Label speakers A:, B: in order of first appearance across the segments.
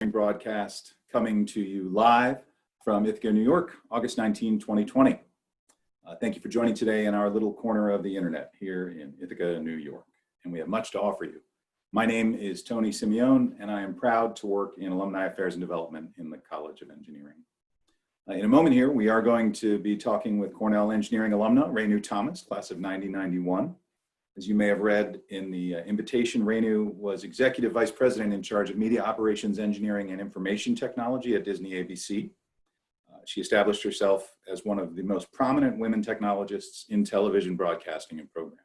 A: Broadcast coming to you live from Ithaca, New York, August 19, 2020. Thank you for joining today in our little corner of the internet here in Ithaca, New York, and we have much to offer you. My name is Tony Simeone, and I am proud to work in Alumni Affairs and Development in the College of Engineering. In a moment here, we are going to be talking with Cornell Engineering alumna, Renu Thomas, class of 1991. As you may have read in the invitation, Renu was Executive Vice President in charge of Media Operations, Engineering, and Information Technology at Disney ABC. She established herself as one of the most prominent women technologists in television broadcasting and programming.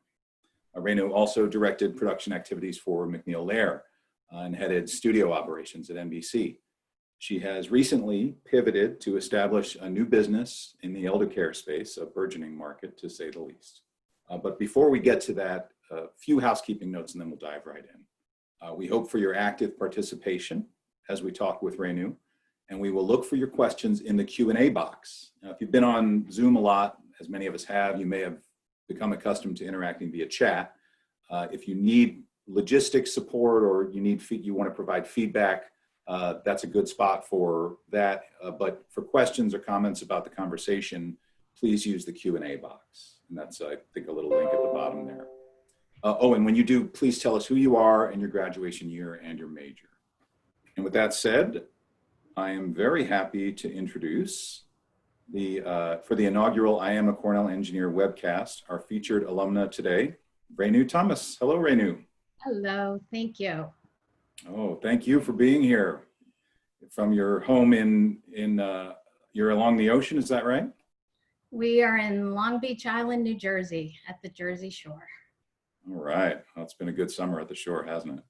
A: Renu also directed production activities for MacNeil Lehrer and headed studio operations at NBC. She has recently pivoted to establish a new business in the elder care space, a burgeoning market to say the least. But before we get to that, a few housekeeping notes and then we'll dive right in. We hope for your active participation as we talk with Renu, and we will look for your questions in the Q&A box. Now, if you've been on Zoom a lot, as many of us have, you may have become accustomed to interacting via chat. If you need logistics support or you want to provide feedback, that's a good spot for that. But for questions or comments about the conversation, please use the Q&A box. And that's, I think, a little link at the bottom there. And when you do, please tell us who you are and your graduation year and your major. And with that said, I am very happy to introduce for the inaugural I Am a Cornell Engineer webcast, our featured alumna today, Renu Thomas. Hello, Renu.
B: Hello, thank you.
A: Oh, thank you for being here. From your home you're along the ocean, is that right?
B: We are in Long Beach Island, New Jersey, at the Jersey Shore.
A: All right. Well, it's been a good summer at the shore, hasn't it?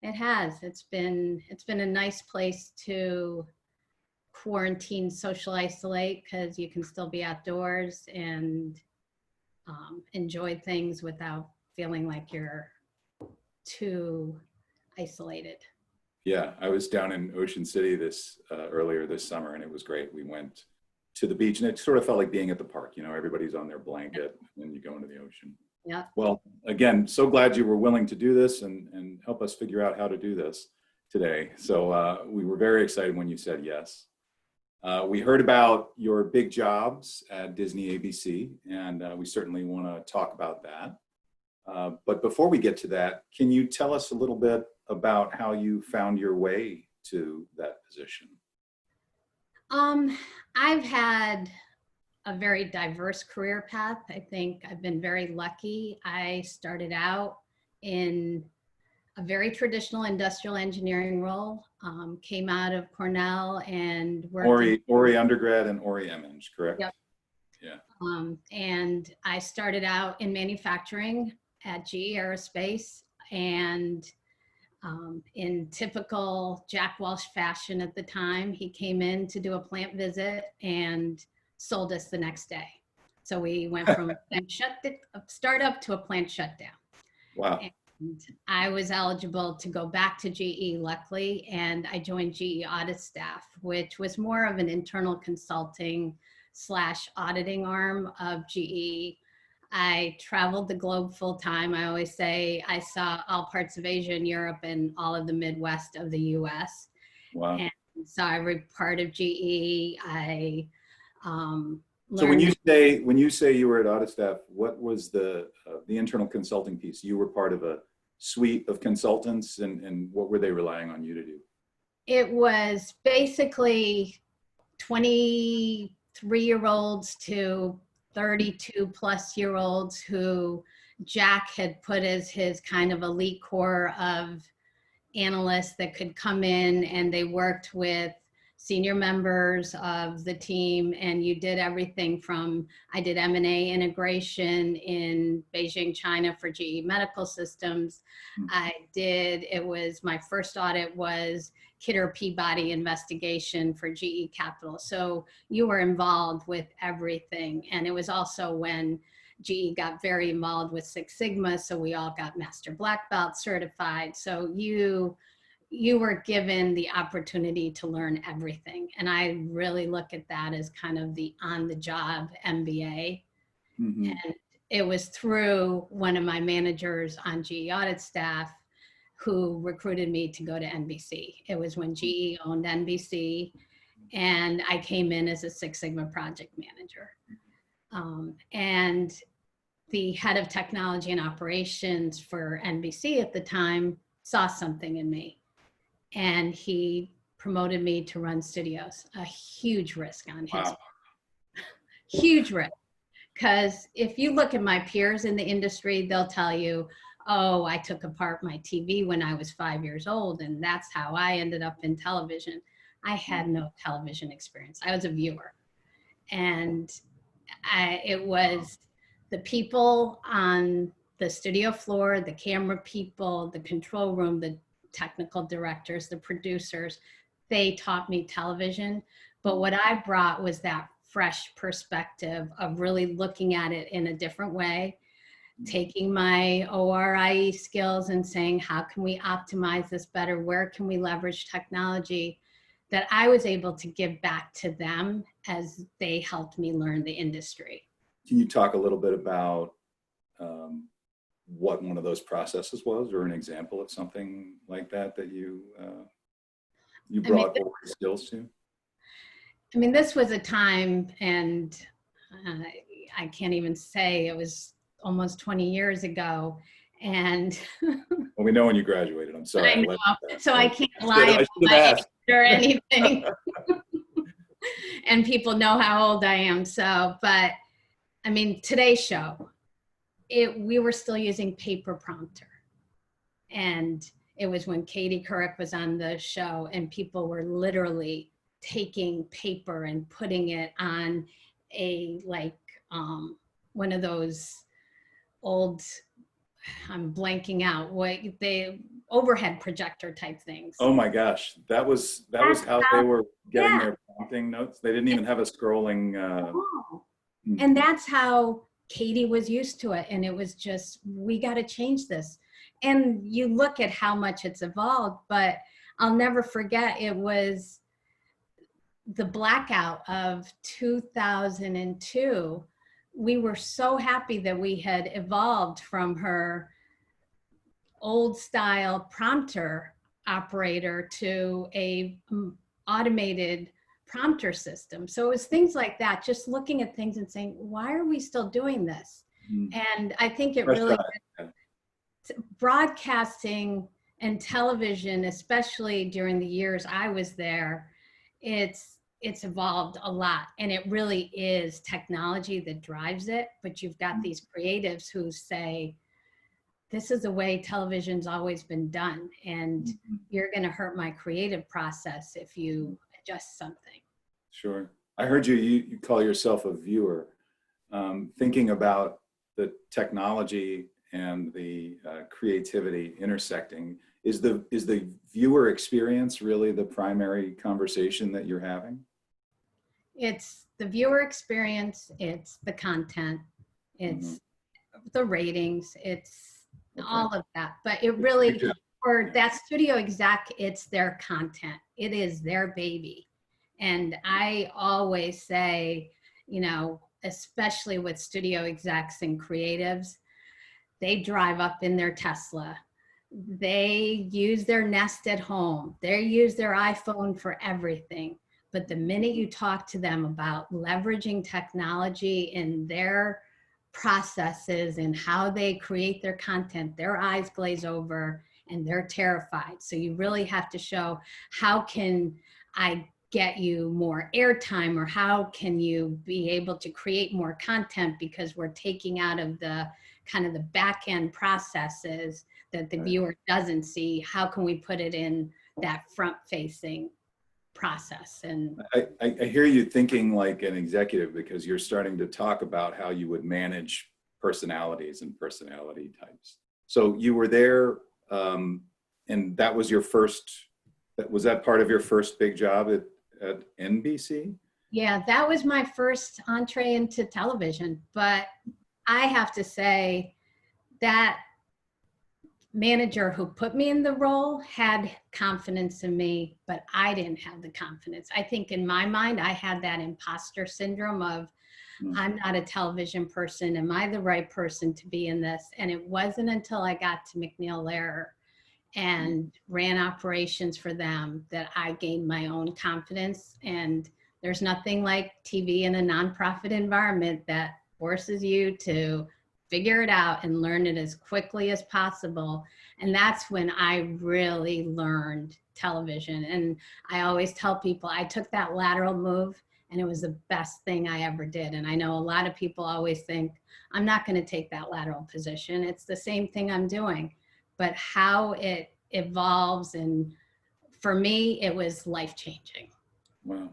B: It has. It's been a nice place to quarantine, social isolate, because you can still be outdoors and enjoy things without feeling like you're too isolated.
A: Yeah, I was down in Ocean City earlier this summer, and it was great. We went to the beach, and it sort of felt like being at the park. You know, everybody's on their blanket, and you go into the ocean.
B: Yeah.
A: Well, again, so glad you were willing to do this and help us figure out how to do this today. So we were very excited when you said yes. We heard about your big jobs at Disney ABC, and we certainly want to talk about that. But before we get to that, can you tell us a little bit about how you found your way to that position?
B: I've had a very diverse career path. I think I've been very lucky. I started out in a very traditional industrial engineering role, came out of Cornell and worked
A: Ori undergrad and Ori MEng, correct?
B: Yep.
A: Yeah.
B: And I started out in manufacturing at GE Aerospace, and in typical Jack Welch fashion at the time, he came in to do a plant visit and sold us the next day. So we went from a startup to a plant shutdown.
A: Wow.
B: And I was eligible to go back to GE, luckily, and I joined GE audit staff, which was more of an internal consulting / auditing arm of GE. I traveled the globe full time. I always say I saw all parts of Asia and Europe and all of the Midwest of the US.
A: Wow.
B: And saw every part of GE. I learned.
A: So when you say you were at audit staff, what was the internal consulting piece? You were part of a suite of consultants, and what were they relying on you to do?
B: It was basically 23-year-olds to 32-plus-year-olds who Jack had put as his kind of elite core of analysts that could come in, and they worked with senior members of the team, and you did everything from, I did M&A integration in Beijing, China for GE Medical Systems. My first audit was Kidder Peabody investigation for GE Capital. So you were involved with everything. And it was also when GE got very involved with Six Sigma, so we all got Master Black Belt certified. So you were given the opportunity to learn everything. And I really look at that as kind of the on-the-job MBA. Mm-hmm. And it was through one of my managers on GE audit staff who recruited me to go to NBC. It was when GE owned NBC, and I came in as a Six Sigma project manager. And the head of technology and operations for NBC at the time saw something in me, and he promoted me to run studios. A huge risk on his
A: Wow.
B: huge risk. Because if you look at my peers in the industry, they'll tell you, oh, I took apart my TV when I was 5 years old, and that's how I ended up in television. I had no television experience. I was a viewer. And it was the people on the studio floor, the camera people, the control room, the technical directors, the producers, they taught me television. But what I brought was that fresh perspective of really looking at it in a different way, taking my ORIE skills and saying, how can we optimize this better? Where can we leverage technology? That I was able to give back to them as they helped me learn the industry.
A: Can you talk a little bit about what one of those processes was, or an example of something like that that you brought over skills to?
B: I mean, this was a time, and I can't even say, it was almost 20 years ago. And
A: well, we know when you graduated. I'm sorry.
B: I know, so I can't lie or anything. And people know how old I am. So, but I mean, today's show, we were still using paper prompter. And it was when Katie Couric was on the show, and people were literally taking paper and putting it on a, like, one of those old, I'm blanking out, what they overhead projector type things.
A: Oh my gosh, that was how they were getting their prompting notes. They didn't even have a scrolling.
B: And that's how Katie was used to it, and it was just, we got to change this. And you look at how much it's evolved, but I'll never forget, it was the blackout of 2002. We were so happy that we had evolved from her old style prompter operator to a automated prompter system. So it was things like that, just looking at things and saying, why are we still doing this? And I think it really, broadcasting and television, especially during the years I was there, it's evolved a lot, and it really is technology that drives it. But you've got these creatives who say, this is the way television's always been done, and you're going to hurt my creative process if you adjust something.
A: Sure. I heard you call yourself a viewer. Thinking about the technology and the creativity intersecting, is the viewer experience really the primary conversation that you're having?
B: It's the viewer experience, it's the content, it's the ratings, it's all of that. But it really, for that studio exec, it's their content. It is their baby. And I always say, you know, especially with studio execs and creatives, they drive up in their Tesla. They use their Nest at home. They use their iPhone for everything. But the minute you talk to them about leveraging technology in their processes and how they create their content, their eyes glaze over and they're terrified. So you really have to show, how can I get you more airtime, or how can you be able to create more content, because we're taking out of the kind of the back end processes that the viewer doesn't see. How can we put it in that front facing process? And
A: I hear you thinking like an executive, because you're starting to talk about how you would manage personalities and personality types. So you were there, and that was your first, was that part of your first big job at NBC?
B: Yeah, that was my first entree into television. But I have to say that manager who put me in the role had confidence in me, but I didn't have the confidence. I think in my mind, I had that imposter syndrome of, I'm not a television person. Am I the right person to be in this? And it wasn't until I got to McNeil Lehrer and ran operations for them that I gained my own confidence. And there's nothing like TV in a nonprofit environment that forces you to figure it out and learn it as quickly as possible. And that's when I really learned television. And I always tell people I took that lateral move and it was the best thing I ever did. And I know a lot of people always think, I'm not going to take that lateral position. It's the same thing I'm doing. But how it evolves, and for me, it was life-changing.
A: Wow.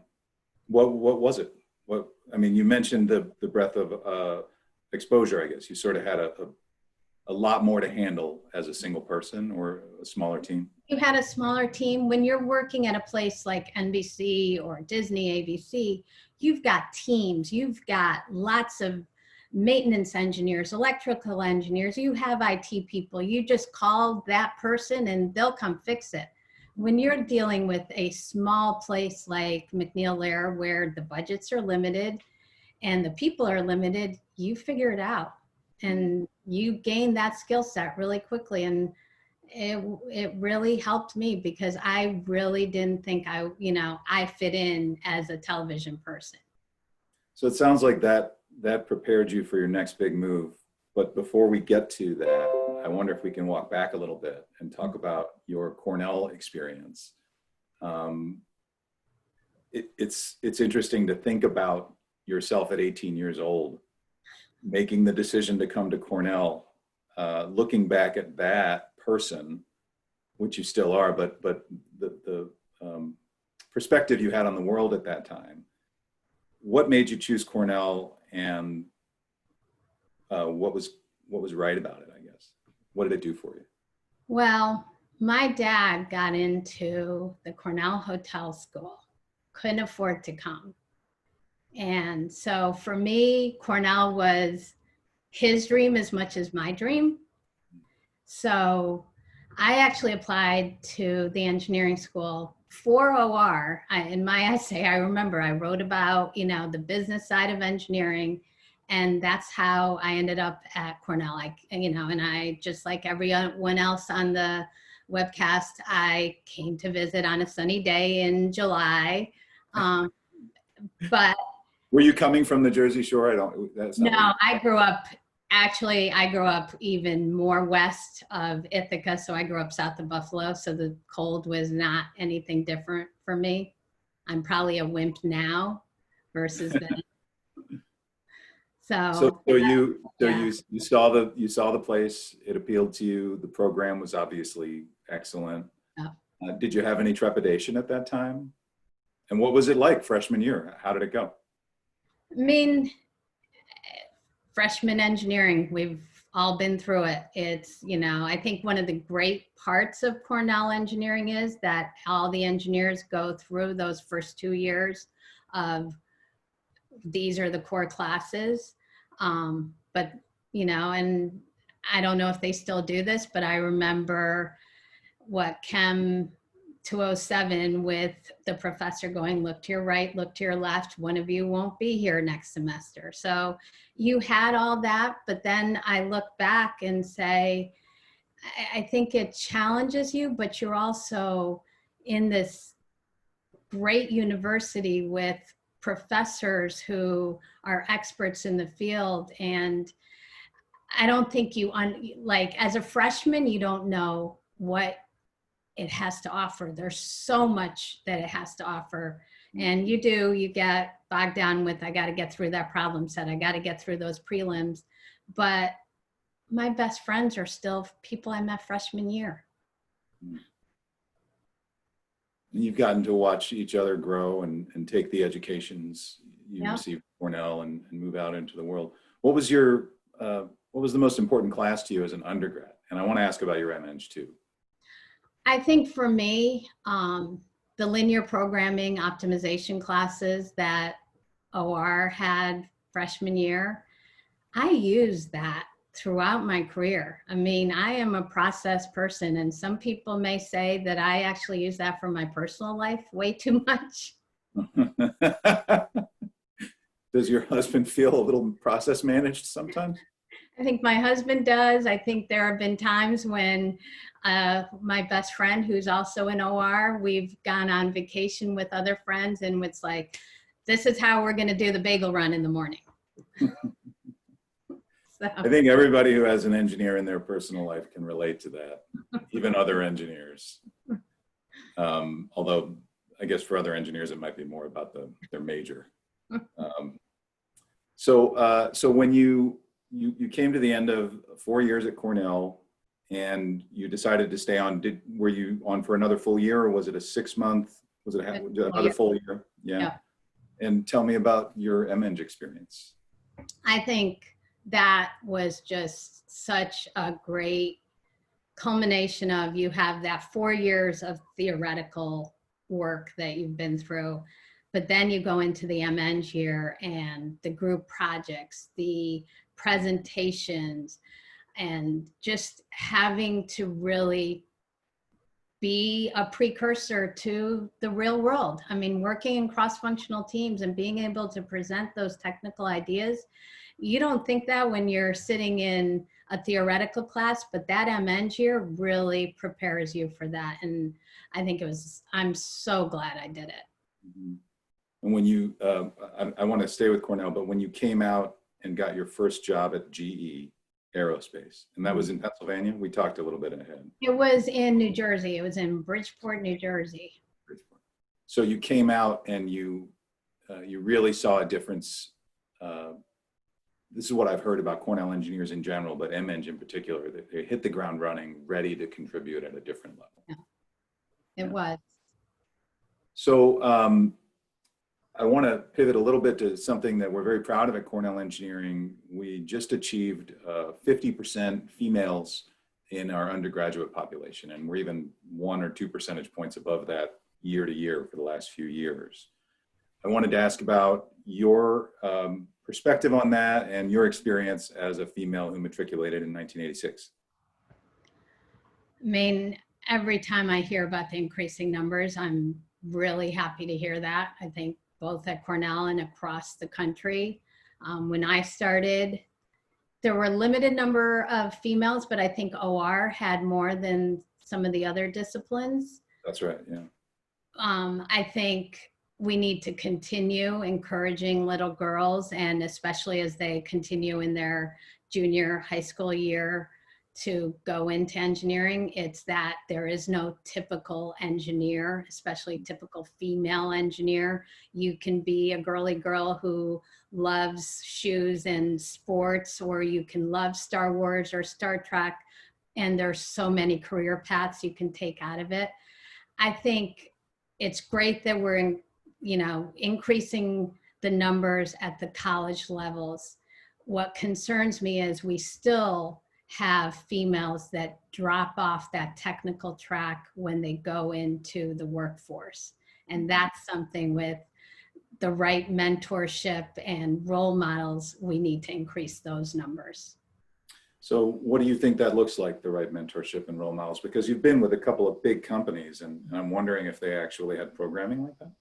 A: What was it? What, I mean, you mentioned the breadth of exposure, I guess. You sort of had a lot more to handle as a single person or a smaller team.
B: You had a smaller team. When you're working at a place like NBC or Disney, ABC, you've got teams, you've got lots of maintenance engineers, electrical engineers, you have IT people. You just call that person and they'll come fix it. When you're dealing with a small place like McNeil-Lehrer, where the budgets are limited and the people are limited, you figure it out and you gain that skill set really quickly. And it really helped me because I really didn't think I fit in as a television person.
A: So it sounds like that prepared you for your next big move. But before we get to that, I wonder if we can walk back a little bit and talk about your Cornell experience. It's interesting to think about yourself at 18 years old, making the decision to come to Cornell, looking back at that person, which you still are, but the perspective you had on the world at that time. What made you choose Cornell, and what was right about it, I guess? What did it do for you?
B: Well, my dad got into the Cornell Hotel School, couldn't afford to come. And so for me, Cornell was his dream as much as my dream. So I actually applied to the engineering school for OR. In my essay, I remember I wrote about, the business side of engineering, and that's how I ended up at Cornell. And I, just like everyone else on the webcast, I came to visit on a sunny day in July. But
A: were you coming from the Jersey Shore?
B: I grew up even more west of Ithaca. So I grew up south of Buffalo. So the cold was not anything different for me. I'm probably a wimp now versus then. So you saw the place, it appealed to you. The program was obviously excellent. Yeah. Did you have any trepidation at that time? And what was it like freshman year? How did it go? I mean, freshman engineering, we've all been through it. It's, I think one of the great parts of Cornell engineering is that all the engineers go through those first 2 years of these are the core classes. But, and I don't know if they still do this, but I remember Chem 207 with the professor going, look to your right, look to your left, one of you won't be here next semester. So you had all that, but then I look back and say, I think it challenges you, but you're also in this great university with professors who are experts in the field. And I don't think as a freshman, you don't know what it has to offer. There's so much that it has to offer. And you get bogged down with, I got to get through that problem set. I got to get through those prelims. But my best friends are still people I met freshman year.
A: You've gotten to watch each other grow and take the educations you received at Cornell and move out into the world. What was the most important class to you as an undergrad? And I want to ask about your MEng too.
B: I think for me, the linear programming optimization classes that OR had freshman year, I used that throughout my career. I mean, I am a process person, and some people may say that I actually use that for my personal life way too much.
A: Does your husband feel a little process managed sometimes?
B: I think my husband does. I think there have been times when my best friend, who's also in OR, we've gone on vacation with other friends, and it's like, this is how we're going to do the bagel run in the morning. So.
A: I think everybody who has an engineer in their personal life can relate to that, even other engineers. Although I guess for other engineers, it might be more about their major. So when you came to the end of 4 years at Cornell and you decided to stay on, were you on for another full year, or was it a 6-month, was it another full year? Yeah. And tell me about your MEng experience.
B: I think that was just such a great culmination of, you have that 4 years of theoretical work that you've been through, but then you go into the MEng year and the group projects, the presentations, and just having to really be a precursor to the real world. I mean, working in cross-functional teams and being able to present those technical ideas, you don't think that when you're sitting in a theoretical class, but that MEng year really prepares you for that. And I think I'm so glad I did it.
A: Mm-hmm. And when you, I want to stay with Cornell, but when you came out and got your first job at GE Aerospace, and that was in Pennsylvania, we talked a little bit ahead.
B: It was in New Jersey. It was in Bridgeport, New Jersey.
A: So you came out and you really saw a difference. This is what I've heard about Cornell engineers in general, but MEng in particular, that they hit the ground running, ready to contribute at a different level.
B: Yeah, it was.
A: So I want to pivot a little bit to something that we're very proud of at Cornell Engineering. We just achieved 50% females in our undergraduate population, and we're even 1 or 2 percentage points above that year to year for the last few years. I wanted to ask about your perspective on that and your experience as a female who matriculated in 1986.
B: I mean, every time I hear about the increasing numbers, I'm really happy to hear that. I think both at Cornell and across the country. When I started, there were a limited number of females, but I think OR had more than some of the other disciplines.
A: That's right, yeah.
B: I think we need to continue encouraging little girls, and especially as they continue in their junior high school year, to go into engineering. It's that there is no typical engineer, especially typical female engineer. You can be a girly girl who loves shoes and sports, or you can love Star Wars or Star Trek, and there's so many career paths you can take out of it. I think it's great that we're increasing the numbers at the college levels. What concerns me is we still have females that drop off that technical track when they go into the workforce. And that's something with the right mentorship and role models, we need to increase those numbers.
A: So what do you think that looks like, the right mentorship and role models? Because you've been with a couple of big companies, and I'm wondering if they actually had programming like that.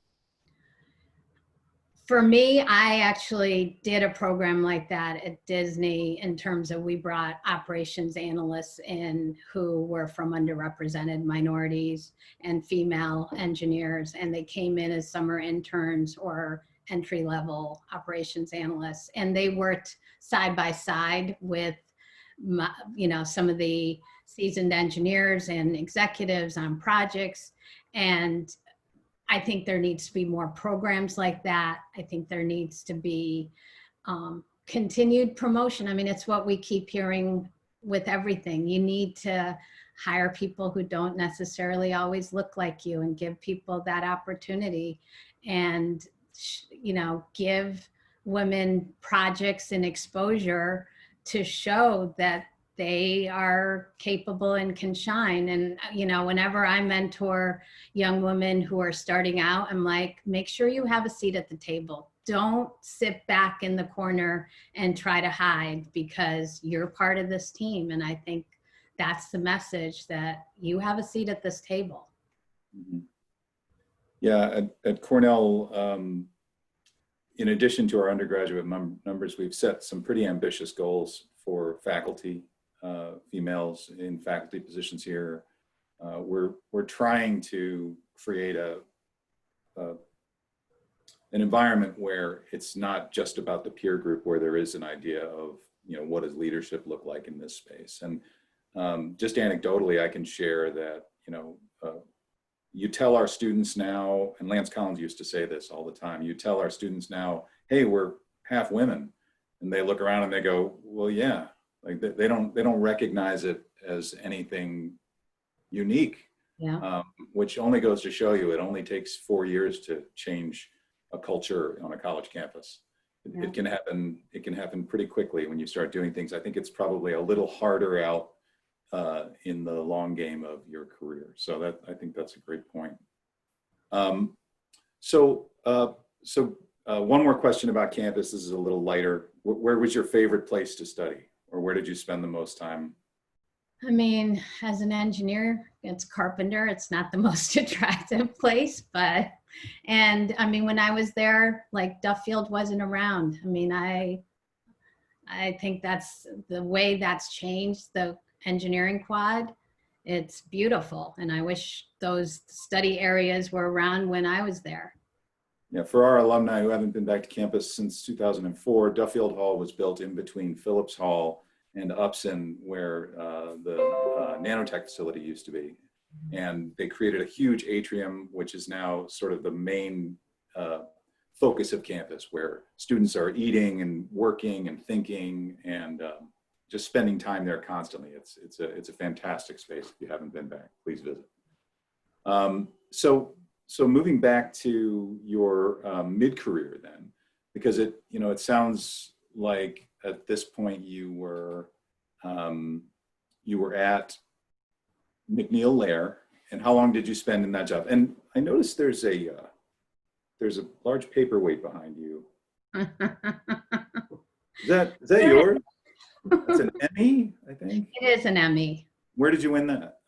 B: For me, I actually did a program like that at Disney, in terms of, we brought operations analysts in who were from underrepresented minorities and female engineers, and they came in as summer interns or entry-level operations analysts, and they worked side by side with some of the seasoned engineers and executives on projects. And I think there needs to be more programs like that. I think there needs to be continued promotion. I mean, it's what we keep hearing with everything. You need to hire people who don't necessarily always look like you, and give people that opportunity, and give women projects and exposure to show that they are capable and can shine. And, whenever I mentor young women who are starting out, I'm like, make sure you have a seat at the table. Don't sit back in the corner and try to hide, because you're part of this team. And I think that's the message, that you have a seat at this table.
A: Mm-hmm. Yeah, at Cornell, in addition to our undergraduate numbers, we've set some pretty ambitious goals for faculty, females in faculty positions here. We're trying to create an environment where it's not just about the peer group, where there is an idea of, what does leadership look like in this space. And just anecdotally, I can share that, you tell our students now, and Lance Collins used to say this all the time, you tell our students now, hey, we're half women. And they look around and they go, well, yeah, like they don't recognize it as anything unique.
B: Yeah.
A: Which only goes to show you it only takes 4 years to change a culture on a college campus.
B: Yeah.
A: It can happen pretty quickly when you start doing things. I think it's probably a little harder out in the long game of your career. So I think that's a great point. So one more question about campus. This is a little lighter. Where was your favorite place to study, or where did you spend the most time?
B: I mean, as an engineer, it's Carpenter. It's not the most attractive place, and I mean, when I was there, like Duffield wasn't around. I mean, I think that's the way that's changed the engineering quad. It's beautiful. And I wish those study areas were around when I was there.
A: Yeah, for our alumni who haven't been back to campus since 2004, Duffield Hall was built in between Phillips Hall and Upson, where the nanotech facility used to be. And they created a huge atrium, which is now sort of the main focus of campus, where students are eating and working and thinking and just spending time there constantly. It's a fantastic space. If you haven't been back, please visit. So moving back to your mid-career then, because it sounds like at this point you were at McNeil-Lehrer, and how long did you spend in that job? And I noticed there's a large paperweight behind you. Is that yours? That's an Emmy, I think.
B: It is an Emmy.
A: Where did you win that?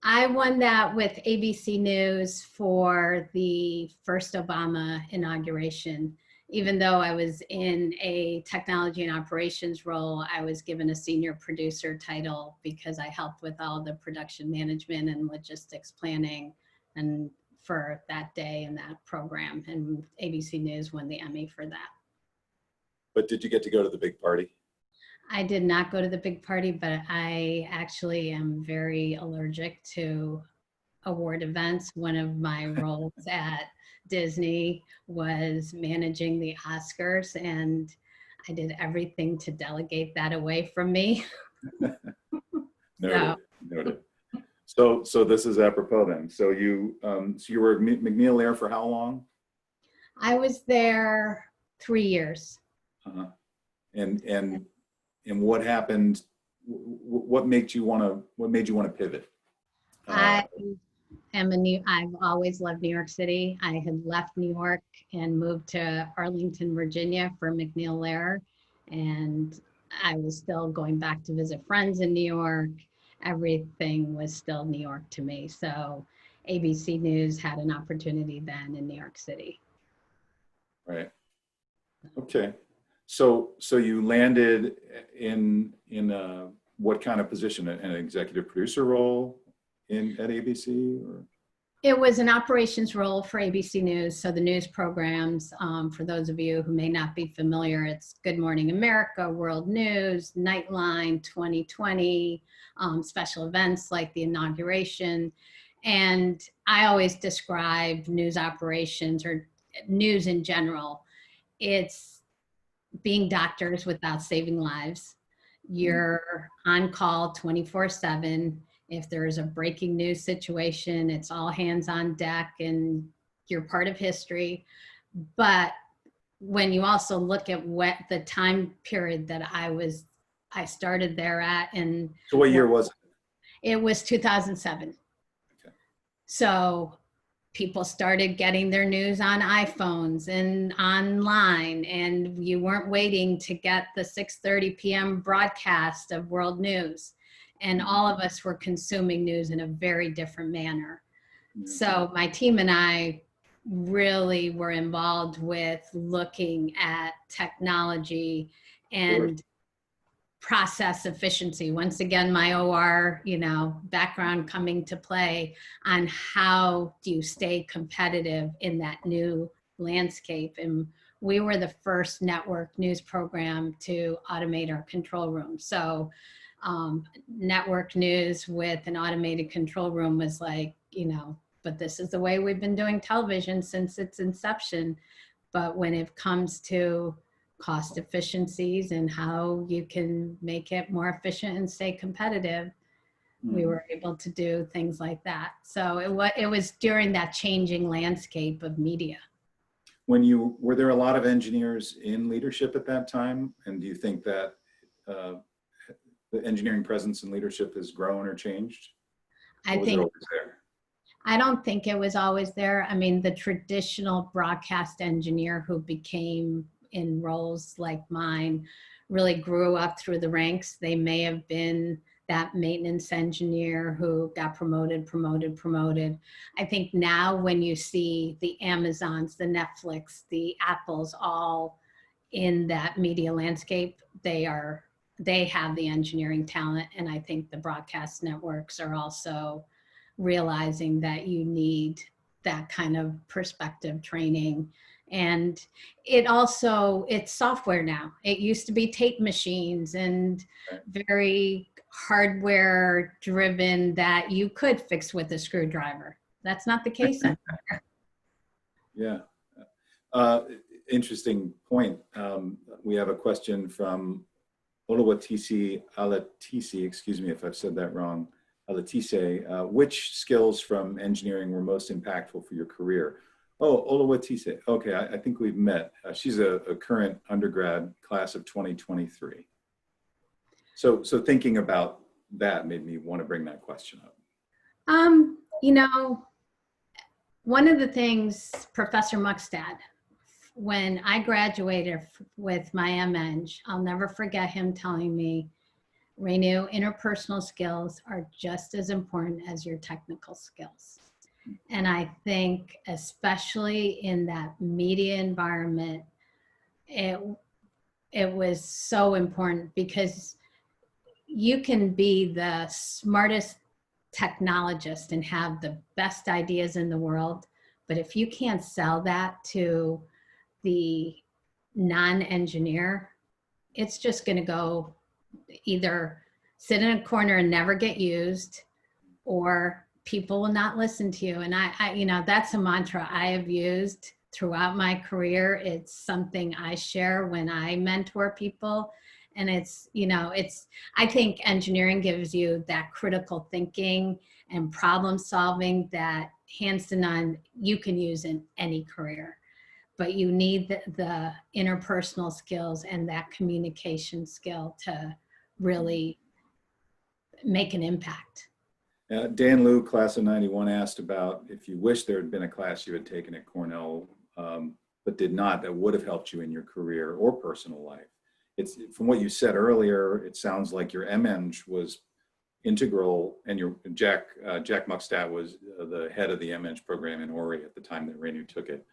B: I won that with ABC News for the first Obama inauguration. Even though I was in a technology and operations role, I was given a senior producer title because I helped with all the production management and logistics planning and for that day and that program. And ABC News won the Emmy for that.
A: But did you get to go to the big party?
B: I did not go to the big party, but I actually am very allergic to award events. One of my roles at Disney was managing the Oscars, and I did everything to delegate that away from me.
A: Noted. So this is apropos then. So you were at McNeil-Lehrer for how long?
B: I was there 3 years.
A: Uh-huh. And what happened? What made you want to pivot?
B: I've always loved New York City. I had left New York and moved to Arlington, Virginia for McNeil-Lehrer, and I was still going back to visit friends in New York. Everything was still New York to me. So ABC News had an opportunity then in New York City.
A: Right. Okay. So you landed in what kind of position? An executive producer role at ABC? Or?
B: It was an operations role for ABC News. So the news programs, for those of you who may not be familiar, it's Good Morning America, World News, Nightline, 2020, special events like the inauguration. And I always describe news operations or news in general. It's being doctors without saving lives. You're on call 24/7. If there's a breaking news situation, it's all hands on deck and you're part of history. But when you also look at what the time period that I started there at, and
A: so what year was it?
B: It was 2007.
A: Okay.
B: So people started getting their news on iPhones and online, and you weren't waiting to get the 6:30 p.m. broadcast of World News. And all of us were consuming news in a very different manner.
A: Yeah.
B: So my team and I really were involved with looking at technology and process efficiency. Once again, my OR, background coming to play on how do you stay competitive in that new landscape. And we were the first network news program to automate our control room. So network news with an automated control room was like, but this is the way we've been doing television since its inception. But when it comes to cost efficiencies and how you can make it more efficient and stay competitive, we were able to do things like that. So it was during that changing landscape of media.
A: Were there a lot of engineers in leadership at that time? And do you think that the engineering presence and leadership has grown or changed?
B: I don't think it was always there. I mean, the traditional broadcast engineer who became in roles like mine really grew up through the ranks. They may have been that maintenance engineer who got promoted. I think now when you see the Amazons, the Netflix, the Apples all in that media landscape, they have the engineering talent. And I think the broadcast networks are also realizing that you need that kind of perspective training. And it's software now. It used to be tape machines and very hardware driven that you could fix with a screwdriver. That's not the case anymore.
A: Yeah. Interesting point. We have a question from Oluwatisi Alatisi, excuse me if I've said that wrong. Alatise, which skills from engineering were most impactful for your career? Oh, Oluwatisi. Okay, I think we've met. She's a current undergrad class of 2023. So thinking about that made me want to bring that question up.
B: One of the things Professor Muckstad, when I graduated with my MEng, I'll never forget him telling me, Renu, interpersonal skills are just as important as your technical skills. And I think especially in that media environment, it was so important because you can be the smartest technologist and have the best ideas in the world, but if you can't sell that to the non-engineer, it's just going to go either sit in a corner and never get used, or people will not listen to you. And I that's a mantra I have used throughout my career. It's something I share when I mentor people. And I think engineering gives you that critical thinking and problem solving that hands to none you can use in any career. But you need the interpersonal skills and that communication skill to really make an impact.
A: Dan Liu, class of 91, asked about if you wish there had been a class you had taken at Cornell, but did not, that would have helped you in your career or personal life. It's from what you said earlier, it sounds like your MEng was integral, and your Jack Muckstad was the head of the MEng program in Ori at the time that Renu took it.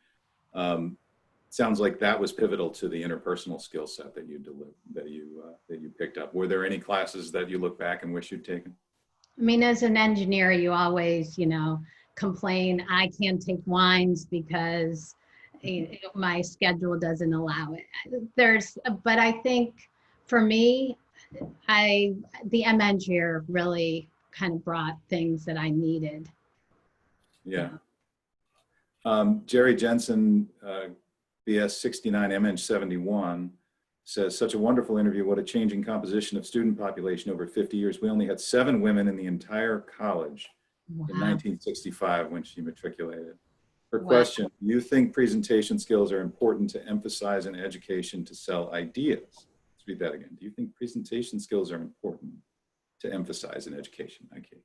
A: Sounds like that was pivotal to the interpersonal skill set that you picked up. Were there any classes that you look back and wish you'd taken?
B: I mean, as an engineer, you always, complain, I can't take wines because my schedule doesn't allow it. But I think for me, the MEng year really kind of brought things that I needed.
A: Yeah. Jerry Jensen, BS 69, MEng 71, says, such a wonderful interview. What a changing composition of student population over 50 years. We only had 7 women in the entire college in 1965 when she matriculated. Her question, do you think presentation skills are important to emphasize in education to sell ideas? Let's read that again. Do you think presentation skills are important to emphasize in education? Okay.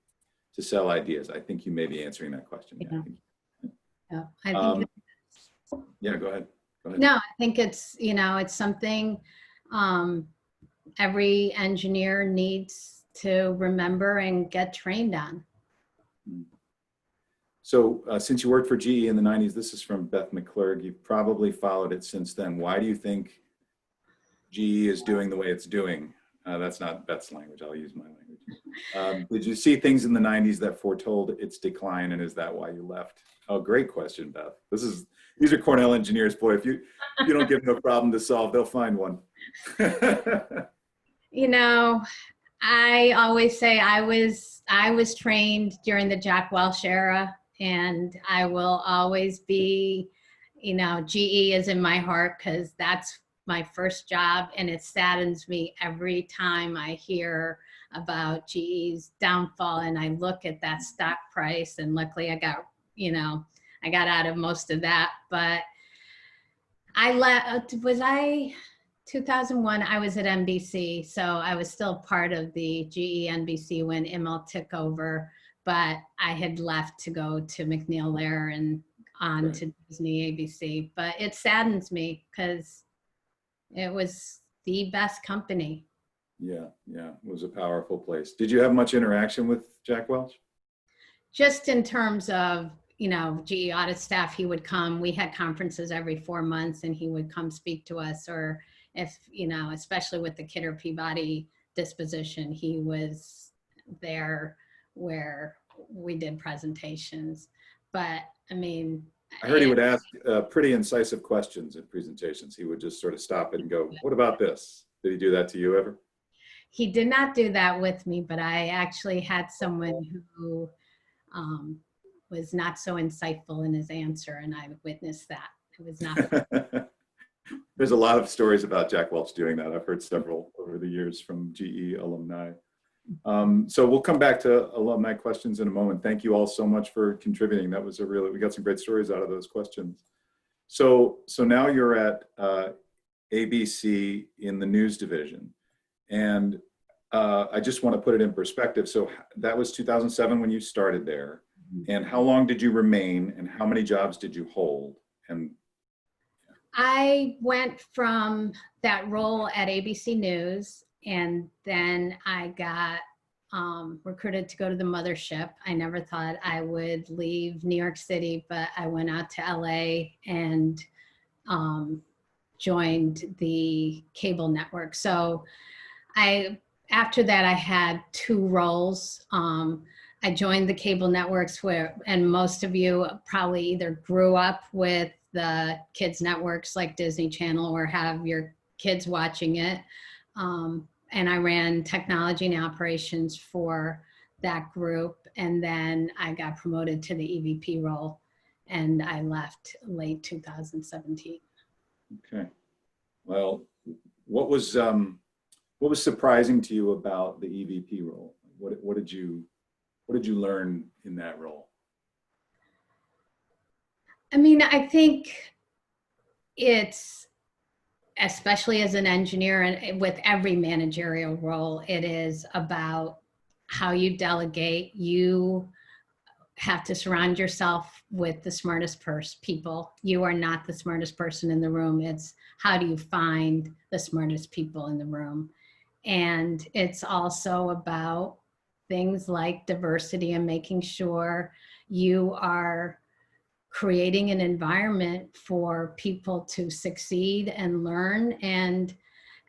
A: To sell ideas. I think you may be answering that question.
B: Yeah, I think
A: yeah, go ahead.
B: No, I think it's, it's something every engineer needs to remember and get trained on.
A: So since you worked for GE in the 90s, this is from Beth McClurg, you've probably followed it since then. Why do you think GE is doing the way it's doing? That's not Beth's language. I'll use my language. Did you see things in the 90s that foretold its decline, and is that why you left? Oh, great question, Beth. These are Cornell engineers. Boy, if you don't give them a problem to solve, they'll find one.
B: You know, I always say I was trained during the Jack Welch era, and I will always be, GE is in my heart because that's my first job, and it saddens me every time I hear about GE's downfall and I look at that stock price. And luckily I got out of most of that, but I left, 2001, I was at NBC, so I was still part of the GE NBC when Immel took over, but I had left to go to McNeil Lehrer and on
A: Right.
B: to Disney ABC. But it saddens me because it was the best company.
A: Yeah, it was a powerful place. Did you have much interaction with Jack Welch?
B: Just in terms of, GE audit staff, he would come. We had conferences every 4 months and he would come speak to us, or if, especially with the Kidder Peabody disposition, he was there where we did presentations. But I mean,
A: I heard he would ask pretty incisive questions in presentations. He would just sort of stop it and go, "What about this?" Did he do that to you ever?
B: he did not do that with me, but I actually had someone who was not so insightful in his answer, and I witnessed that. It was not.
A: There's a lot of stories about Jack Welch doing that. I've heard several over the years from GE alumni. So we'll come back to alumni questions in a moment. Thank you all so much for contributing. That was we got some great stories out of those questions. So now you're at ABC in the news division. And I just want to put it in perspective. So that was 2007 when you started there. And how long did you remain, and how many jobs did you hold? And
B: I went from that role at ABC News, and then I got recruited to go to the mothership. I never thought I would leave New York City, but I went out to LA and joined the cable network. So after that, I had 2 roles. I joined the cable networks and most of you probably either grew up with the kids networks like Disney Channel or have your kids watching it. And I ran technology and operations for that group. And then I got promoted to the EVP role, and I left late 2017.
A: okay, well, what was surprising to you about the EVP role? What did you learn in that role?
B: I mean, I think it's, especially as an engineer and with every managerial role, it is about how you delegate. You have to surround yourself with the smartest people. You are not the smartest person in the room. It's how do you find the smartest people in the room? And it's also about things like diversity and making sure you are creating an environment for people to succeed and learn. And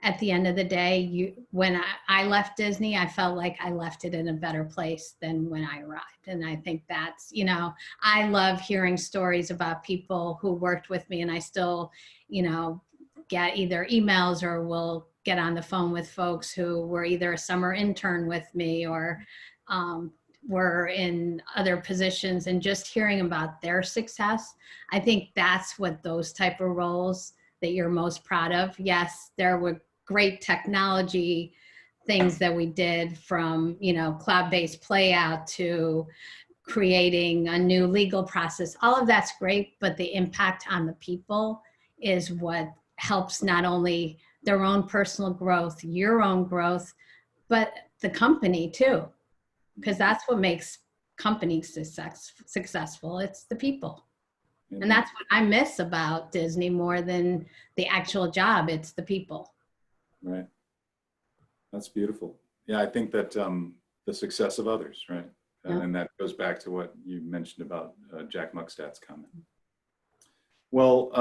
B: at the end of the day, when I left Disney, I felt like I left it in a better place than when I arrived. And I think that's, I love hearing stories about people who worked with me, and I still, get either emails or will get on the phone with folks who were either a summer intern with me or were in other positions, and just hearing about their success. I think that's what those type of roles that you're most proud of. Yes, there were great technology things that we did, from, cloud-based playout to creating a new legal process. All of that's great, but the impact on the people is what helps not only their own personal growth, your own growth, but the company too, because that's what makes companies successful. It's the people.
A: Mm-hmm.
B: And that's what I miss about Disney more than the actual job. It's the people.
A: Right. That's beautiful. Yeah, I think that the success of others, right?
B: Yeah.
A: And that goes back to what you mentioned about Jack Muckstadt's comment. Well,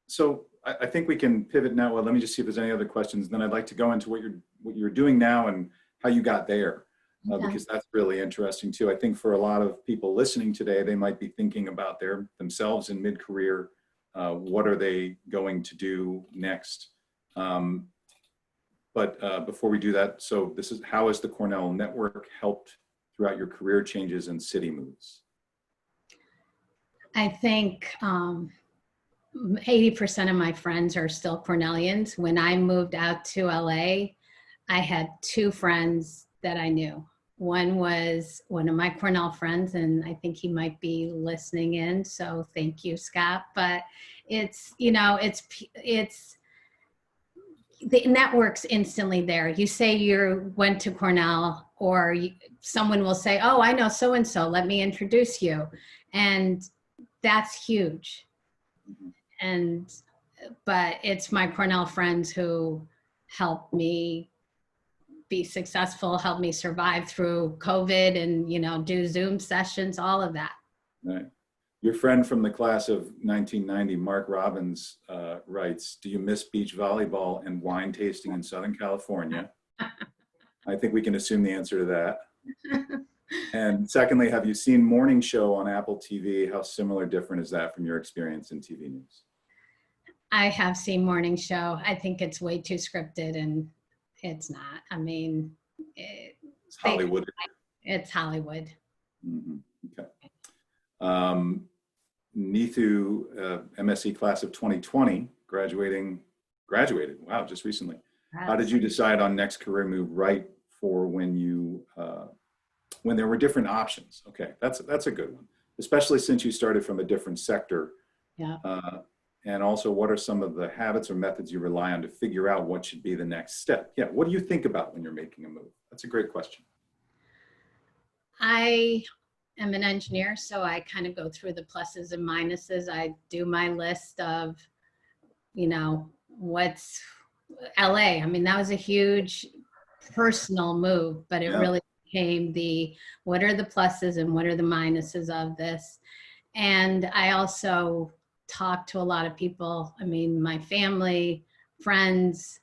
A: so I think we can pivot now. Well, let me just see if there's any other questions. Then I'd like to go into what you're doing now and how you got there,
B: Okay.
A: because that's really interesting too. I think for a lot of people listening today, they might be thinking about themselves in mid-career. What are they going to do next? But before we do that, so how has the Cornell network helped throughout your career changes and city moves?
B: I think 80% of my friends are still Cornellians. When I moved out to LA, I had two friends that I knew. One was one of my Cornell friends, and I think he might be listening in. So thank you, Scott. But it's, you know, it's the network's instantly there. You say you went to Cornell, or someone will say, oh, I know so-and-so, let me introduce you. And that's huge. But it's my Cornell friends who helped me be successful, helped me survive through COVID and, you know, do Zoom sessions, all of that.
A: Right. Your friend from the class of 1990, Mark Robbins, writes, do you miss beach volleyball and wine tasting in Southern California? I think we can assume the answer to that. And secondly, have you seen Morning Show on Apple TV? How similar, different is that from your experience in TV news?
B: I have seen Morning Show. I think it's way too scripted, and it's not. I mean,
A: It's Hollywood.
B: It's Hollywood.
A: Mm-hmm. Okay. Neethu, MSc class of 2020, graduated, wow, just recently. How did you decide on next career move right for when there were different options? Okay, that's a good one, especially since you started from a different sector.
B: Yeah.
A: And also, what are some of the habits or methods you rely on to figure out what should be the next step? Yeah, what do you think about when you're making a move? That's a great question.
B: I am an engineer, so I kind of go through the pluses and minuses. I do my list of, you know, what's LA. I mean, that was a huge personal move, but it really became what are the pluses and what are the minuses of this? And I also talked to a lot of people. I mean, my family, friends,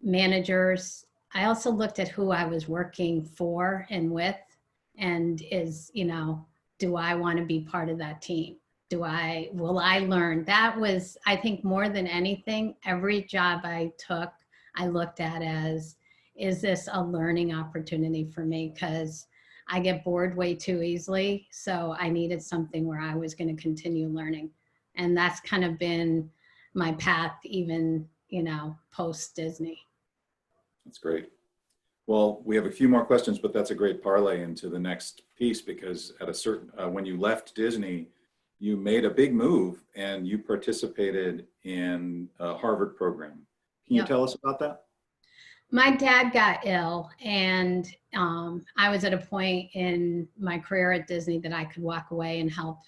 B: managers. I also looked at who I was working for and with, and do I want to be part of that team? Will I learn? That was, I think, more than anything, every job I took, I looked at as, is this a learning opportunity for me? Because I get bored way too easily. So I needed something where I was going to continue learning. And that's kind of been my path, even, post Disney.
A: That's great. Well, we have a few more questions, but that's a great parlay into the next piece, because at a certain, when you left Disney, you made a big move and you participated in a Harvard program. Can you tell us about that?
B: My dad got ill, and I was at a point in my career at Disney that I could walk away and help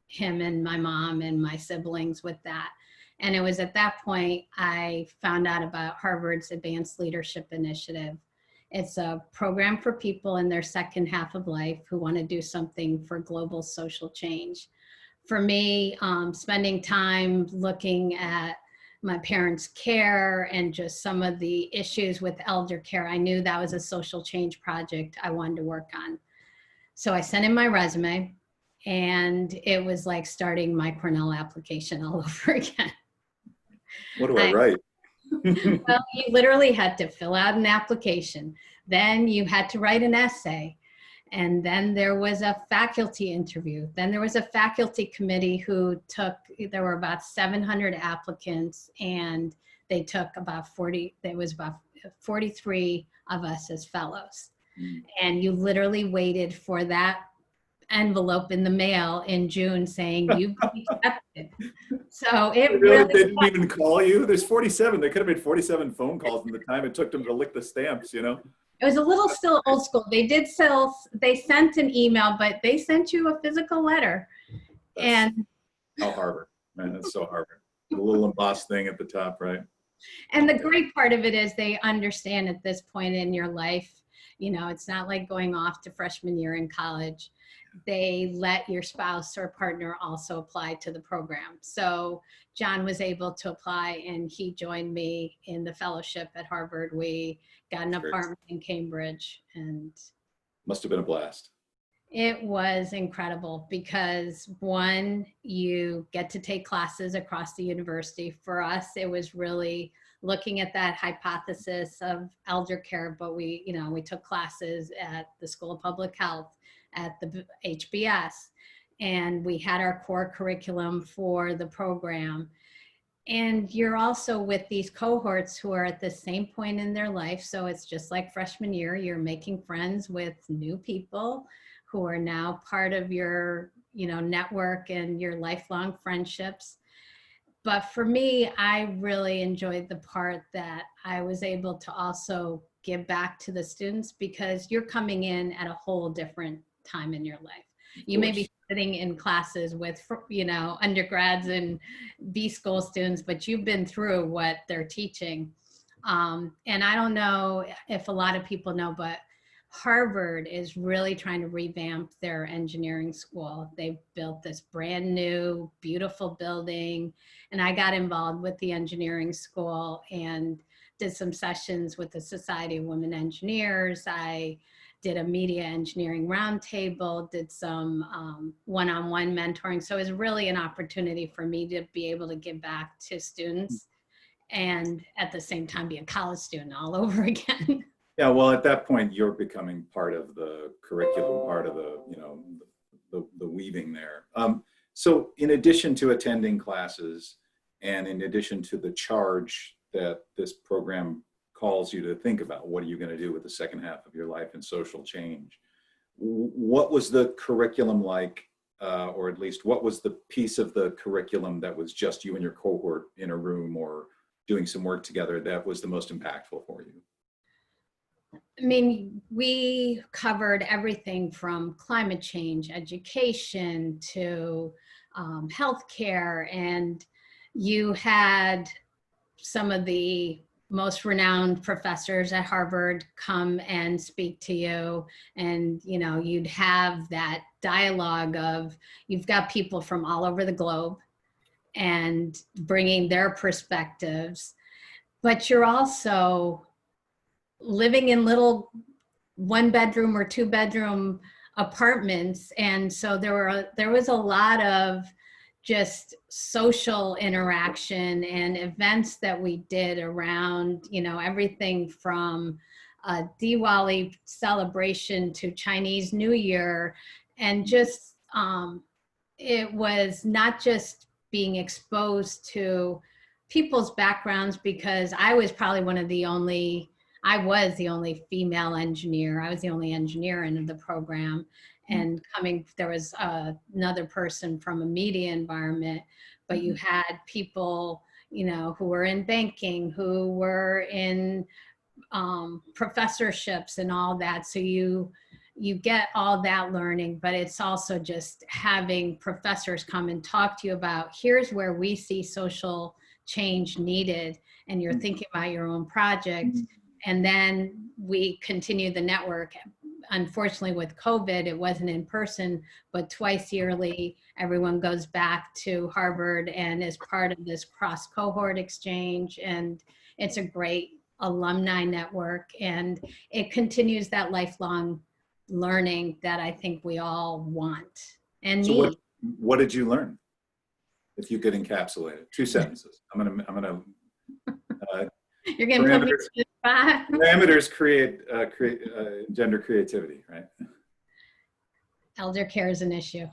B: him and my mom and my siblings with that. And it was at that point I found out about Harvard's Advanced Leadership Initiative. It's a program for people in their second half of life who want to do something for global social change. For me, spending time looking at my parents' care and just some of the issues with elder care, I knew that was a social change project I wanted to work on. So I sent in my resume, and it was like starting my Cornell application all over again.
A: What do I write?
B: Well, you literally had to fill out an application. Then you had to write an essay. And then there was a faculty interview. Then there was a faculty committee there were about 700 applicants, and they took about 43 of us as fellows. And you literally waited for that envelope in the mail in June saying you've been accepted. So they
A: didn't even call you. There's 47. There could have been 47 phone calls in the time it took them to lick the stamps,
B: It was a little still old school. They sent an email, but they sent you a physical letter.
A: How Harvard, man, that's so Harvard. The little embossed thing at the top, right?
B: And the great part of it is they understand at this point in your life, You know, it's not like going off to freshman year in college. They let your spouse or partner also apply to the program. So John was able to apply and he joined me in the fellowship at Harvard. We got an
A: Great.
B: apartment in Cambridge, and
A: Must have been a blast.
B: it was incredible because one, you get to take classes across the university. For us, it was really looking at that hypothesis of elder care, but we, you know, we took classes at the School of Public Health, at the HBS, and we had our core curriculum for the program. And you're also with these cohorts who are at the same point in their life. So it's just like freshman year, you're making friends with new people who are now part of your, you know, network and your lifelong friendships. But for me, I really enjoyed the part that I was able to also give back to the students, because you're coming in at a whole different time in your life. You may be sitting in classes with, you know, undergrads and B school students, but you've been through what they're teaching. And I don't know if a lot of people know, but Harvard is really trying to revamp their engineering school. They've built this brand new, beautiful building. And I got involved with the engineering school and did some sessions with the Society of Women Engineers. I did a media engineering roundtable, did some one-on-one mentoring. So it was really an opportunity for me to be able to give back to students and at the same time be a college student all over again.
A: Yeah, well, at that point, you're becoming part of the curriculum, part of the, you know, the weaving there. So in addition to attending classes and in addition to the charge that this program calls you to think about, what are you going to do with the second half of your life and social change? What was the curriculum like, or at least what was the piece of the curriculum that was just you and your cohort in a room or doing some work together that was the most impactful for you?
B: I mean, we covered everything from climate change, education, to healthcare, and you had some of the most renowned professors at Harvard come and speak to you, and you know, you'd have that dialogue of, you've got people from all over the globe and bringing their perspectives, but you're also living in little 1-bedroom or 2-bedroom apartments. And so there was a lot of just social interaction and events that we did around, you know, everything from a Diwali celebration to Chinese New Year. And just, it was not just being exposed to people's backgrounds, because I was probably I was the only female engineer. I was the only engineer in the program. And there was another person from a media environment, but you had people, you know, who were in banking, who were in professorships and all that. So you get all that learning, but it's also just having professors come and talk to you about, here's where we see social change needed, and you're thinking about your own project. And then we continue the network. Unfortunately, with COVID, it wasn't in person, but twice yearly, everyone goes back to Harvard and is part of this cross cohort exchange. And it's a great alumni network. And it continues that lifelong learning that I think we all want and need.
A: So what did you learn? If you could encapsulate it, 2 sentences. I'm gonna
B: You're going to put me to the spot.
A: Parameters create gender creativity, right?
B: Elder care is an issue.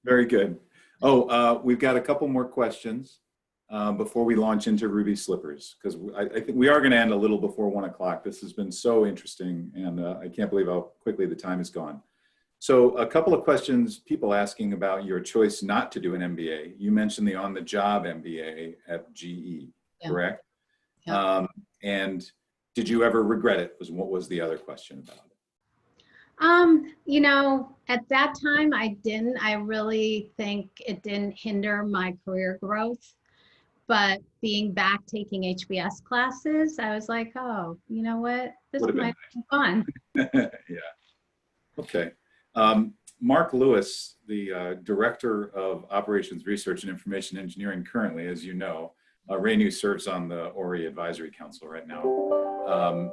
A: Very good. Oh, we've got a couple more questions before we launch into Ruby Slippers, because I think we are going to end a little before 1 o'clock. This has been so interesting, and I can't believe how quickly the time has gone. So a couple of questions, people asking about your choice not to do an MBA. You mentioned the on-the-job MBA at GE, correct? Yeah. And did you ever regret it? What was the other question about it?
B: You know, at that time I didn't. I really think it didn't hinder my career growth. But being back taking HBS classes, I was like, oh, you know what? This
A: Would have been
B: might be fun.
A: nice. Yeah. Okay. Mark Lewis, the Director of Operations Research and Information Engineering currently, as you know, Renu serves on the ORI Advisory Council right now.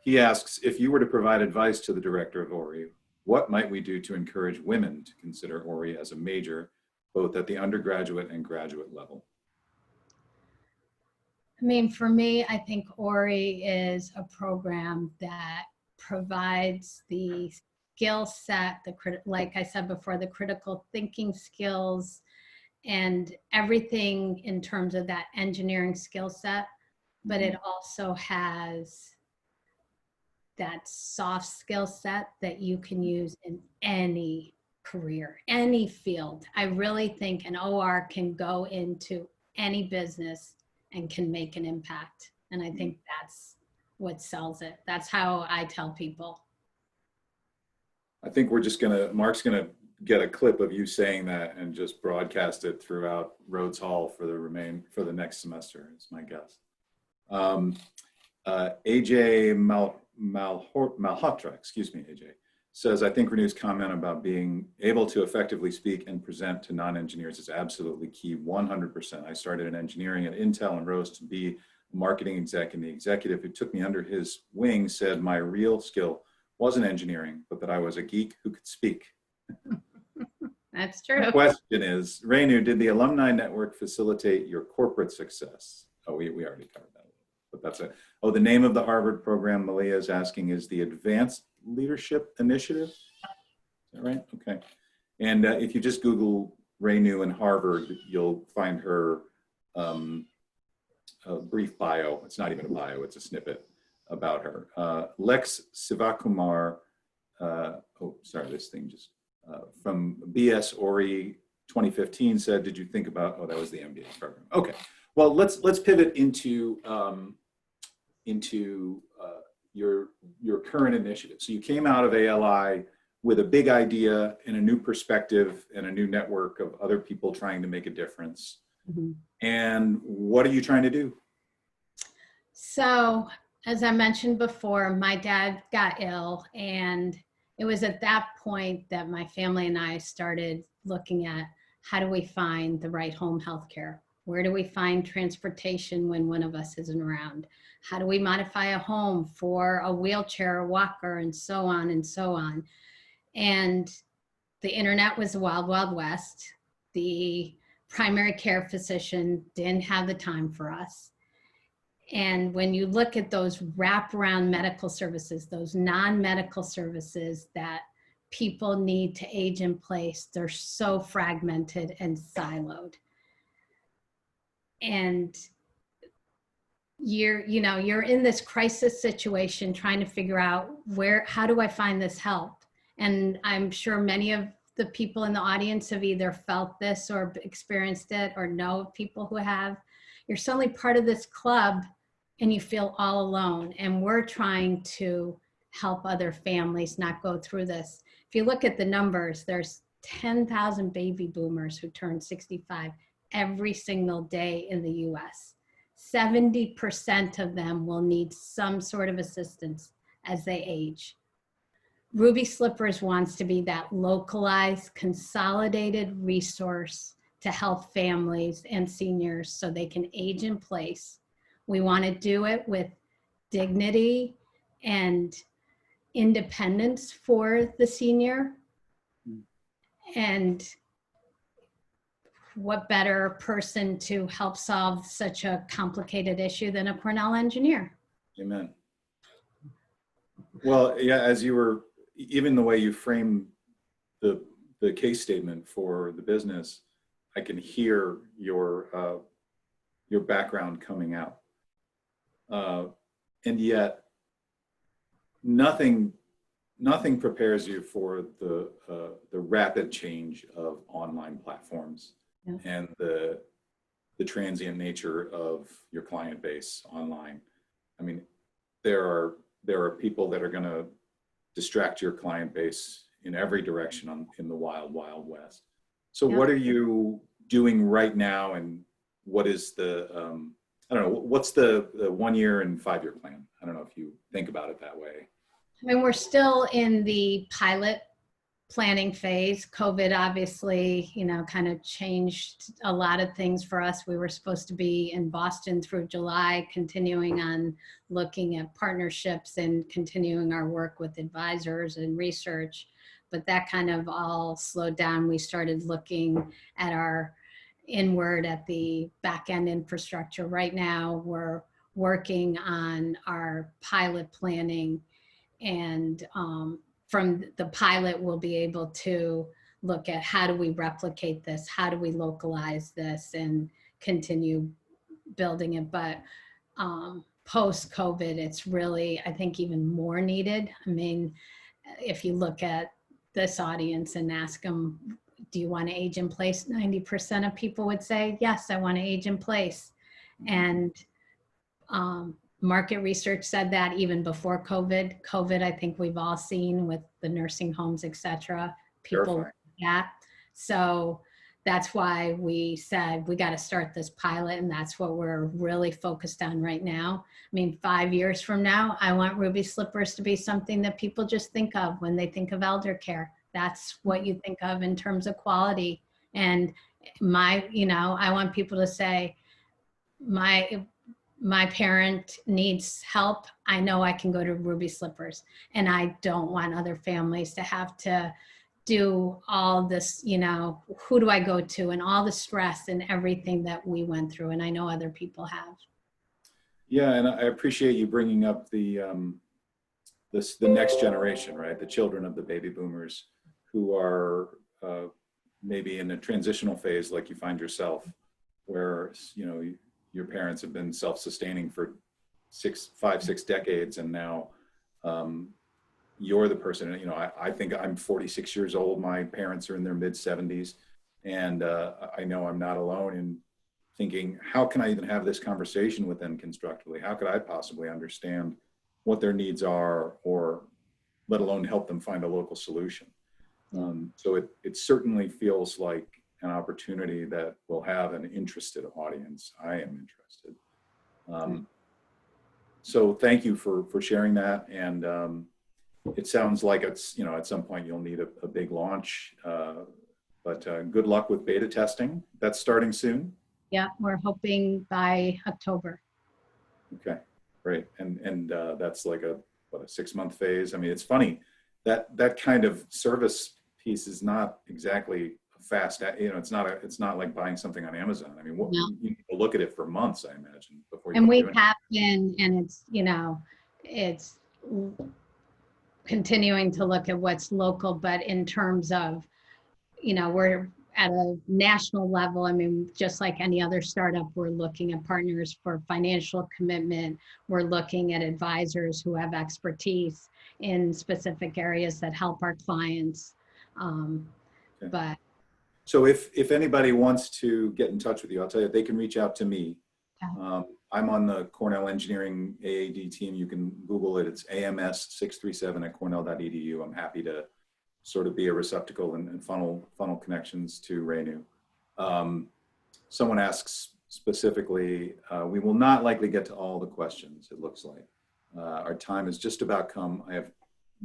A: He asks, if you were to provide advice to the Director of ORI, what might we do to encourage women to consider ORI as a major, both at the undergraduate and graduate level?
B: I mean, for me, I think ORI is a program that provides the skill set, like I said before, the critical thinking skills and everything in terms of that engineering skill set, but it also has that soft skill set that you can use in any career, any field. I really think an OR can go into any business and can make an impact. And I think that's what sells it. That's how I tell people.
A: I think Mark's gonna get a clip of you saying that and just broadcast it throughout Rhodes Hall for the next semester, is my guess. AJ Malhotra, excuse me, AJ, says, I think Renu's comment about being able to effectively speak and present to non-engineers is absolutely key, 100%. I started in engineering at Intel and rose to be a marketing exec, and the executive who took me under his wing said my real skill wasn't engineering, but that I was a geek who could speak.
B: That's true.
A: The question is, Renu, did the alumni network facilitate your corporate success? Oh, we already covered that. But that's it. Oh, the name of the Harvard program, Malia is asking, is the Advanced Leadership Initiative. Is that right? Okay. And if you just Google Renu and Harvard, you'll find her a brief bio. It's not even a bio, it's a snippet about her. Lex Sivakumar, oh, sorry, this thing just, from BS Ori 2015 said, did you think about, oh, that was the MBA program. Okay. Well, let's pivot into your current initiative. So you came out of ALI with a big idea and a new perspective and a new network of other people trying to make a difference. Mm-hmm. And what are you trying to do?
B: So, as I mentioned before, my dad got ill, and it was at that point that my family and I started looking at how do we find the right home health care? Where do we find transportation when one of us isn't around? How do we modify a home for a wheelchair, a walker, and so on and so on? And the internet was the wild, wild west. The primary care physician didn't have the time for us. And when you look at those wraparound medical services, those non-medical services that people need to age in place, they're so fragmented and siloed. And you're in this crisis situation trying to figure out how do I find this help? And I'm sure many of the people in the audience have either felt this or experienced it or know of people who have. You're suddenly part of this club and you feel all alone. And we're trying to help other families not go through this. If you look at the numbers, there's 10,000 baby boomers who turn 65 every single day in the US. 70% of them will need some sort of assistance as they age. Ruby Slippers wants to be that localized, consolidated resource to help families and seniors so they can age in place. We want to do it with dignity and independence for the senior. And what better person to help solve such a complicated issue than a Cornell engineer?
A: Amen. Well, yeah, as you were, even the way you frame the case statement for the business, I can hear your background coming out. And yet nothing prepares you for the rapid change of online platforms. Yeah. And the transient nature of your client base online. I mean, there are people that are going to distract your client base in every direction in the wild, wild west. So yeah. What are you doing right now? And what is the, I don't know, what's the 1 year and 5 year plan? I don't know if you think about it that way.
B: I mean, we're still in the pilot planning phase. COVID obviously, kind of changed a lot of things for us. We were supposed to be in Boston through July, continuing on looking at partnerships and continuing our work with advisors and research. But that kind of all slowed down. We started looking at our inward at the back end infrastructure. Right now, we're working on our pilot planning, and from the pilot, we'll be able to look at how do we replicate this, how do we localize this, and continue building it. But post-COVID, it's really, I think, even more needed. I mean, if you look at this audience and ask them, do you want to age in place? 90% of people would say, yes, I want to age in place. And market research said that even before COVID. COVID, I think we've all seen with the nursing homes, et cetera, people that. So that's why we said we got to start this pilot, and that's what we're really focused on right now. I mean, 5 years from now, I want Ruby Slippers to be something that people just think of when they think of elder care. That's what you think of in terms of quality. And I want people to say, my parent needs help. I know I can go to Ruby Slippers, and I don't want other families to have to do all this, who do I go to, and all the stress and everything that we went through. And I know other people have.
A: Yeah, and I appreciate you bringing up the next generation, right? The children of the baby boomers who are maybe in a transitional phase, like you find yourself, where your parents have been self-sustaining for 5, 6 decades, and now you're the person. I think I'm 46 years old. My parents are in their mid-70s, and I know I'm not alone in thinking, how can I even have this conversation with them constructively? How could I possibly understand what their needs are, or let alone help them find a local solution? So it certainly feels like an opportunity that will have an interested audience. I am interested. So thank you for sharing that. And it sounds like it's, at some point you'll need a big launch, but good luck with beta testing. That's starting soon.
B: Yeah, we're hoping by October.
A: Okay, great. And that's like a 6-month phase. I mean, it's funny that kind of service piece is not exactly fast. It's not like buying something on Amazon. I mean, you need to look at it for months, I imagine, before you.
B: And we have been, and it's continuing to look at what's local, but in terms of, we're at a national level. I mean, just like any other startup, we're looking at partners for financial commitment. We're looking at advisors who have expertise in specific areas that help our clients.
A: Okay.
B: But
A: so if anybody wants to get in touch with you, I'll tell you, they can reach out to me.
B: Okay.
A: I'm on the Cornell Engineering AAD team. You can Google it. It's ams637@cornell.edu. I'm happy to sort of be a receptacle and funnel connections to Renu. Someone asks specifically, we will not likely get to all the questions, it looks like. Our time has just about come. I have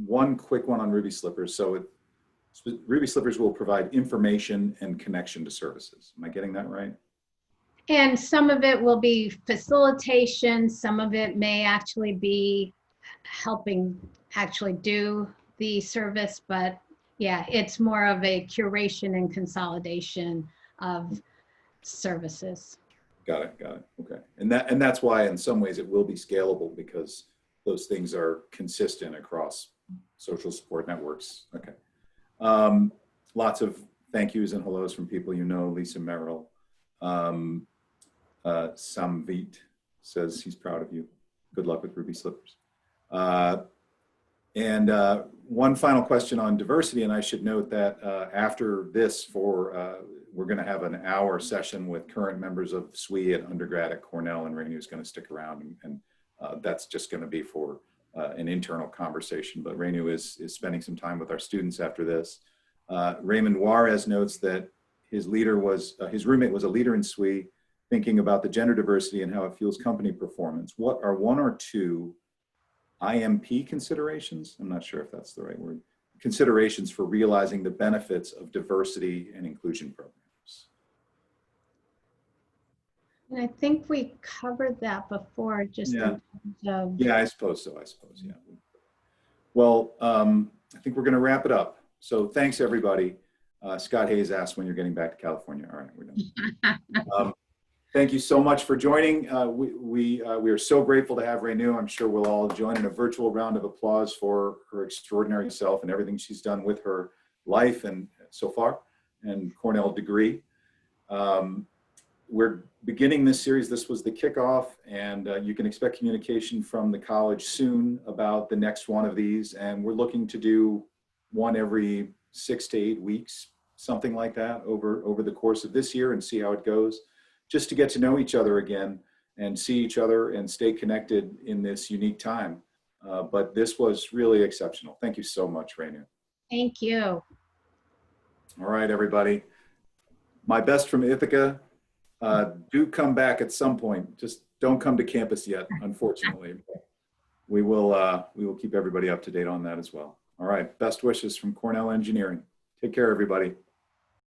A: one quick one on Ruby Slippers. So Ruby Slippers will provide information and connection to services. Am I getting that right?
B: And some of it will be facilitation. Some of it may actually be helping actually do the service, but yeah, it's more of a curation and consolidation of services.
A: Got it. Okay. And that's why in some ways it will be scalable, because those things are consistent across social support networks. Okay. Lots of thank yous and hellos from people Lisa Merrill. Samvit says he's proud of you. Good luck with Ruby Slippers. And one final question on diversity, and I should note that after this, we're going to have an hour session with current members of SWE at undergrad at Cornell, and Renu is going to stick around, and that's just going to be for an internal conversation. But Renu is spending some time with our students after this. Raymond Juarez notes that his roommate was a leader in SWE thinking about the gender diversity and how it fuels company performance, what are one or two IMP considerations? I'm not sure if that's the right word. Considerations for realizing the benefits of diversity and inclusion programs.
B: And I think we covered that before, just
A: Yeah.
B: in terms of.
A: Yeah, I suppose so. I suppose, yeah. Well, I think we're going to wrap it up. So thanks, everybody. Scott Hayes asked when you're getting back to California. All right, we're done. Thank you so much for joining. We are so grateful to have Renu. I'm sure we'll all join in a virtual round of applause for her extraordinary self and everything she's done with her life and so far, and Cornell degree. We're beginning this series. This was the kickoff, and you can expect communication from the college soon about the next one of these. And we're looking to do one every 6 to 8 weeks, something like that over the course of this year, and see how it goes, just to get to know each other again and see each other and stay connected in this unique time. But this was really exceptional. Thank you so much, Renu.
B: Thank you.
A: All right, everybody. My best from Ithaca. Do come back at some point. Just don't come to campus yet, unfortunately. We will keep everybody up to date on that as well. All right. Best wishes from Cornell Engineering. Take care, everybody.